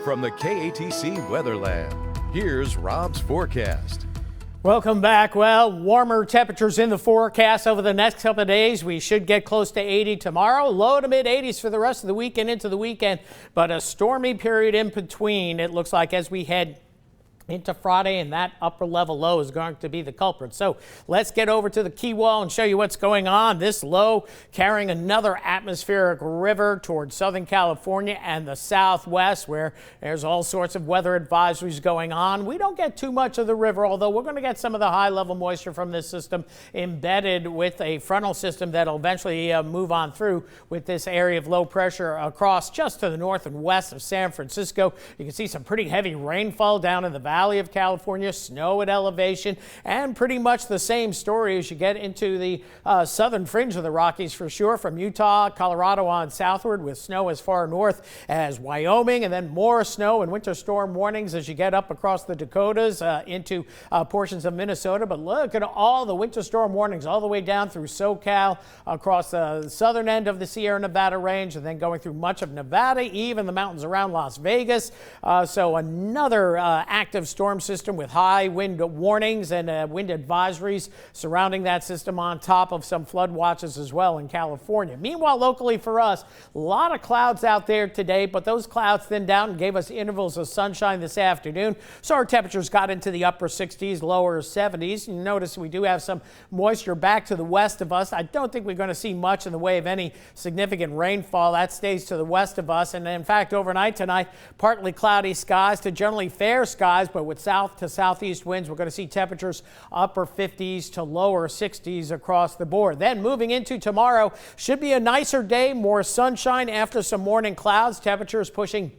From the KATC Weather Lab, here's Rob's forecast. Welcome back. Well, warmer temperatures in the forecast over the next couple of days. We should get close to 80 tomorrow, low to mid 80s for the rest of the weekend into the weekend, but a stormy period in between. It looks like as we head into Friday, and that upper level low is going to be the culprit. So let's get over to the key wall and show you what's going on. This low carrying another atmospheric river towards Southern California and the Southwest, where there's all sorts of weather advisories going on. We don't get too much of the river, although we're going to get some of the high level moisture from this system embedded with a frontal system that'll eventually move on through with this area of low pressure across just to the north and west of San Francisco. You can see some pretty heavy rainfall down in the Valley of California, snow at elevation, and pretty much the same story as you get into the southern fringe of the Rockies for sure, from Utah, Colorado on southward, with snow as far north as Wyoming, and then more snow and winter storm warnings as you get up across the Dakotas into portions of Minnesota. But look at all the winter storm warnings all the way down through SoCal, across the southern end of the Sierra Nevada range, and then going through much of Nevada, even the mountains around Las Vegas. So another active storm system with high wind warnings and wind advisories surrounding that system, on top of some flood watches as well in California. Meanwhile, locally for us, a lot of clouds out there today, but those clouds thinned out and gave us intervals of sunshine this afternoon. So our temperatures got into the upper 60s, lower 70s. You notice we do have some moisture back to the west of us. I don't think we're going to see much in the way of any significant rainfall. That stays to the west of us. And in fact, overnight tonight, partly cloudy skies to generally fair skies, but with south to southeast winds, we're going to see temperatures upper 50s to lower 60s across the board. Then moving into tomorrow, should be a nicer day, more sunshine after some morning clouds. Temperatures pushing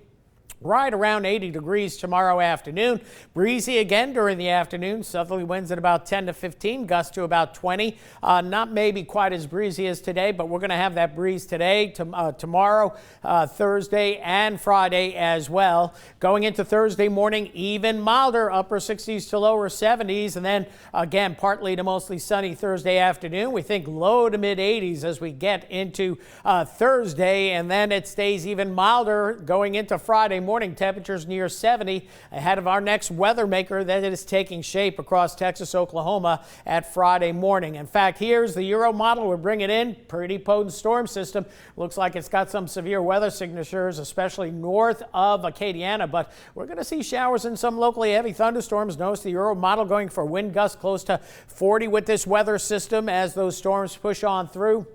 right around 80 degrees tomorrow afternoon. Breezy again during the afternoon. Southerly winds at about 10 to 15, gusts to about 20. Not maybe quite as breezy as today, but we're going to have that breeze today, tomorrow, Thursday, and Friday as well. Going into Thursday morning, even milder, upper 60s to lower 70s. And then again, partly to mostly sunny Thursday afternoon. We think low to mid 80s as we get into Thursday, and then it stays even milder going into Friday morning. Temperatures near 70 ahead of our next weather maker that is taking shape across Texas, Oklahoma at Friday morning. In fact, here's the Euro model we're bringing in. Pretty potent storm system. Looks like it's got some severe weather signatures, especially north of Acadiana, but we're going to see showers and some locally heavy thunderstorms. Notice the Euro model going for wind gusts close to 40 with this weather system as those storms push on through.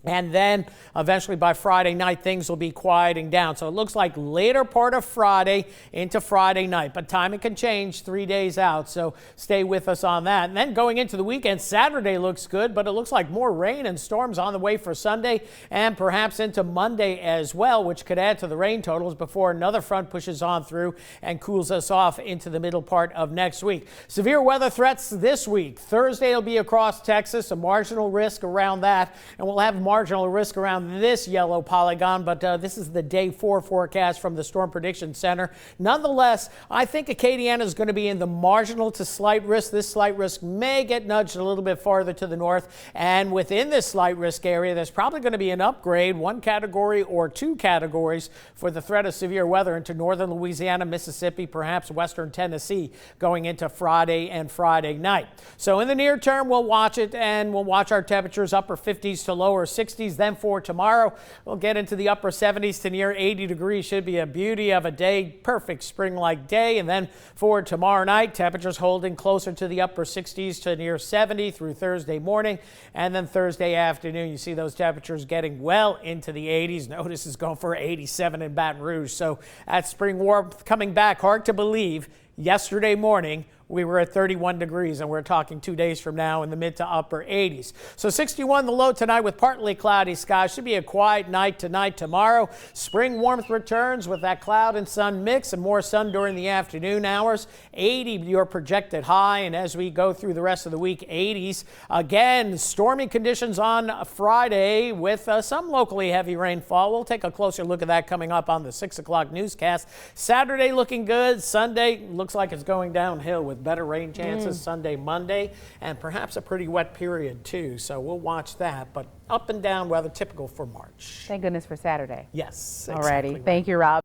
And then eventually by Friday night, things will be quieting down. So it looks like later part of Friday into Friday night, but timing can change 3 days out. So stay with us on that. And then going into the weekend, Saturday looks good, but it looks like more rain and storms on the way for Sunday and perhaps into Monday as well, which could add to the rain totals before another front pushes on through and cools us off into the middle part of next week. Severe weather threats this week. Thursday will be across Texas, a marginal risk around that, and we'll have marginal risk around this yellow polygon, but this is the day 4 forecast from the Storm Prediction Center. Nonetheless, I think Acadiana is going to be in the marginal to slight risk. This slight risk may get nudged a little bit farther to the north, and within this slight risk area, there's probably going to be an upgrade, 1 category or 2 categories for the threat of severe weather into northern Louisiana, Mississippi, perhaps western Tennessee going into Friday and Friday night. So in the near term, we'll watch it, and we'll watch our temperatures upper 50s to lower 60s. Then for tomorrow, we'll get into the upper 70s to near 80 degrees. Should be a beauty of a day, perfect spring-like day. And then for tomorrow night, temperatures holding closer to the upper 60s to near 70 through Thursday morning. And then Thursday afternoon, you see those temperatures getting well into the 80s. Notice it's going for 87 in Baton Rouge. So that spring warmth coming back, hard to believe. Yesterday morning, we were at 31 degrees, and we're talking 2 days from now in the mid to upper 80s. So 61 the low tonight with partly cloudy skies. Should be a quiet night tonight. Tomorrow, spring warmth returns with that cloud and sun mix and more sun during the afternoon hours. 80 your projected high, and as we go through the rest of the week, 80s. Again, stormy conditions on Friday with some locally heavy rainfall. We'll take a closer look at that coming up on the 6 o'clock newscast. Saturday looking good. Sunday looks like it's going downhill with better rain chances Sunday, Monday, and perhaps a pretty wet period too. So we'll watch that, but up and down weather typical for March. Thank goodness for Saturday. Yes. Alrighty. Exactly right. Thank you, Rob.